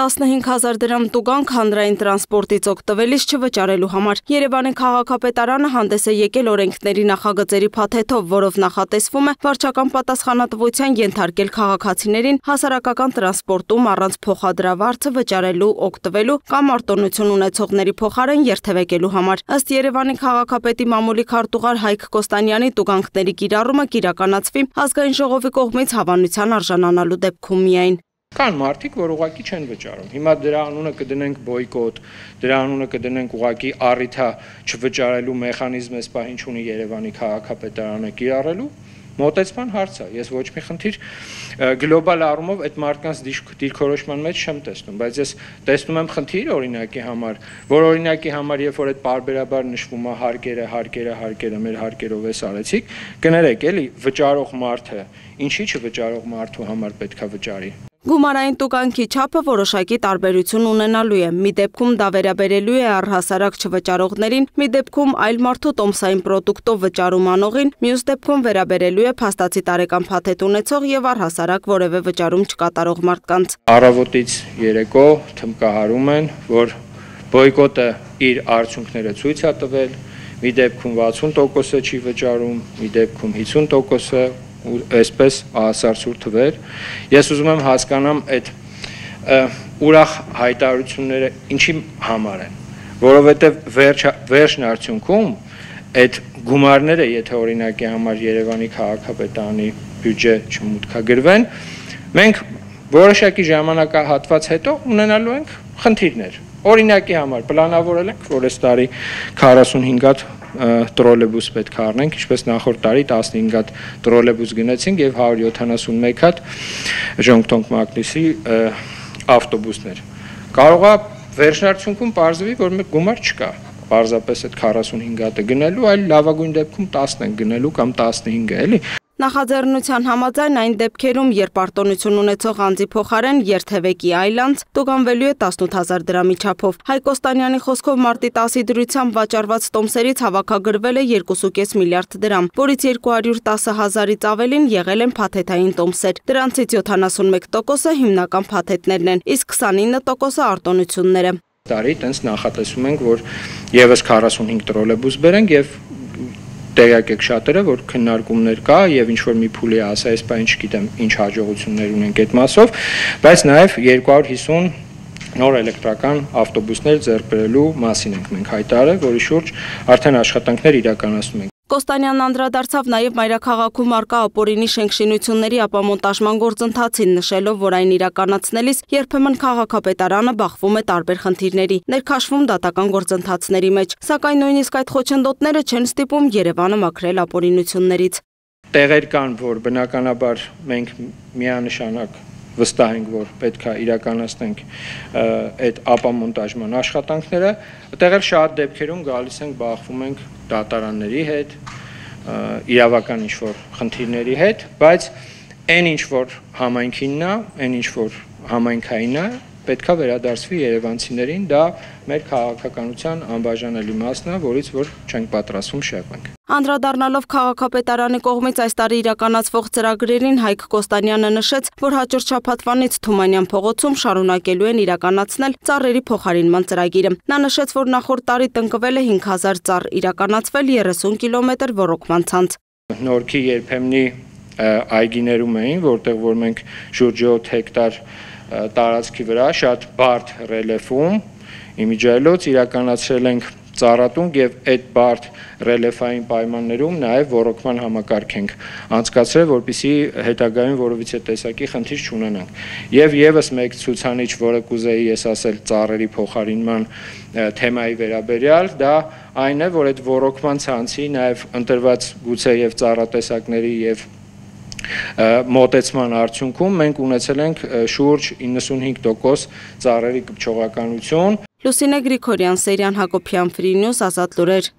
15,000 դրամ տուգանք հանրային տրանսպորտից օգտվելիս չվճարելու համար։ Երևանի քաղաքապետարանը հանդես է եկել օրենքների նախագծերի փաթեթով, որով նախատեսվում է վարչական պատասխանատվության ենթարկել քաղաքացիներին հասարակական տրանսպորտում առանց փոխադրավարձը վճարելու, օգտվելու կամ արտոնություն ունեցողների փոխարեն երթևեկելու համար։ Ըստ Երևանի քաղաքապետի մամուլի քարտուղար Հայկ Կոստանյանի, տուգանքների կիրառումը կիրականացվի ազգային ժողովի կողմից հավանության արժանանալու դեպքում միայն։ Կան մարդիկ, որ ուղղակի չեն վճարում։ Հիմա դրա անունը կդնենք բոյկոտ, դրա անունը կդնենք ուղղակի առիթա չվճարելու մեխանիզմ էս պահին չունի Երևանի քաղաքապետարանը կիրառելու։ Մոտեցման հարց է, ես ոչ մի խնդիր գլոբալ առումով այդ մարդկանց դիրքորոշման մեջ չեմ տեսնում, բայց ես տեսնում եմ խնդիր օրինակի համար, որ օրինակի համար երբ որ այդ պարբերաբար նշվում է հարկերը, մեր հարկերով էս արեցիք, կներեք էլի վճարող մարդը, ինչի չվճարող մարդու համար պետք է վճարի։ Գումարային տուգանքի չափը որոշակի տարբերություն ունենալու է։ Մի դեպքում դա վերաբերելու է առհասարակ չվճարողներին, մի դեպքում այլ մարդու տոմսային պրոդուկտով վճարում անողին, մյուս դեպքում վերաբերելու է փաստացի տարեկան փաթեթ ունեցող եւ առհասարակ որևէ վճարում չկատարող մարդկանց։ Առավոտից երեկո թմկահարում են, որ բոյկոտը իր արդյունքները ցույց է տվել, մի դեպքում 60% չի վճարում, մի դեպքում 50%, այսպես ասարցուր թվեր։ Ես ուզում եմ հասկանամ այդ ուրախ հայտարարությունները ինչի համար են, որովհետև վերջն արդյունքում այդ գումարները, եթե օրինակի համար Երևանի քաղաքապետարանի բյուջե չմուտքագրվեն, մենք որոշակի ժամանակահատված հետո ունենալու ենք խնդիրներ։ Օրինակի համար պլանավորել ենք, որ այս տարի 45 հատ տրոլեյբուս պետք է առնենք, ինչպես նախորդ տարի 15 հատ տրոլեյբուս գնացինք եւ 171 հատ Ժոնգտոնք Մակնիսի ավտոբուսներ։ Կարող է վերջնարդյունքում պարզվի, որ մեր գումար չկա։ Պարզապես այդ 45 հատը գնելու, այլ լավագույն դեպքում 10 են գնելու կամ 15, էլի։ Նախաձեռնության համաձայն այն դեպքերում, երբ արտոնություն ունեցող անձի փոխարեն երթևեկի այլ անձ, տուգանվելու է 18,000 դրամի չափով։ Հայկ Կոստանյանի խոսքով մարտի 10-ի դրությամբ վաճառված տոմսերից հավաքագրվել է 2.5 միլիարդ դրամ, որից 210,000-ից ավելին եղել են փաթեթային տոմսեր։ Դրանցից 71%-ը հիմնական փաթեթներն են, իսկ 29%-ը արտոնությունները։ Տարի տենց նախատեսում ենք, որ եւս 45 տրոլեյբուս բերենք եւ տեղյակ եք շատերը, որ քննարկումներ կա եւ ինչ որ մի փուլի ասա, այս բան չգիտեմ ինչ հաջողություններ ունենք այդ մասով, բայց նաեւ 250 նոր էլեկտրական ավտոբուսներ ձեռք բերելու մասին ենք մենք հայտարարել, որի շուրջ արդեն աշխատանքներ իրականացնում ենք։ Կոստանյանն անդրադարձավ նաև մայրաքաղաքում առկա ապօրինի շենքշինությունների ապամոնտաժման գործընթացին, նշելով, որ այն իրականացնելիս երբեմն քաղաքապետարանը բախվում է տարբեր խնդիրների, ներքաշվում դատական գործընթացների մեջ, սակայն նույնիսկ այդ խոչընդոտները չեն ստիպում Երևանը մաքրել ապօրինություններից։ Տեղեր կան, որ բնականաբար մենք միանշանակ վստահ ենք, որ պետք է իրականացնենք այդ ապամոնտաժման աշխատանքները, տեղեր շատ դեպքերում գալիս ենք բախվում ենք դատարանների հետ, իրավական ինչ-որ խնդիրների հետ, բայց այն ինչ-որ համայնքինն է, այն ինչ-որ համայնքային է, պետք է վերադարձվի երևանցիներին, դա մեր քաղաքականության անբաժանելի մասն է, որից որ չենք պատրաստվում շեղվենք։ Անդրադառնալով քաղաքապետարանի կողմից այս տարի իրականացվող ծրագրերին Հայկ Կոստանյանը նշեց, որ հաջորդ շաբաթվանից Թումանյան փողոցում շարունակելու են իրականացնել ծառերի փոխարինման ծրագիրը։ Նա նշեց, որ նախորդ տարի տնկվել է 5000 ծառ, իրականացվել 30 կիլոմետր ոռոգման ցանց։ Նորքի երբեմնի այգիներում էին, որտեղ որ մենք շուրջ 7 հեկտար տարածքի վրա շատ բարդ ռելիեֆում իմիջայլոց իրականացրել ենք ծառատունք եւ այդ բարդ ռելիեֆային պայմաններում նաեւ ոռոգման համակարգ ենք անցկացրել, որպեսզի հետագայում որովիցե տեսակի խնդիր չունենանք։ Եվ եւս մեկ ցուցանիշ, որը կուզեի ես ասել ծառերի փոխարինման թեմայի վերաբերյալ, դա այն է, որ այդ ոռոգման ցանցի նաեւ ընտրված գուցե եւ ծառատեսակների եւ մոտեցման արդյունքում մենք ունեցել ենք շուրջ 95% ծառերի կպչողականություն։ Լուսինե Գրիգորյան, Սերյան Հակոբյան, Free News, Ազատ լուրեր։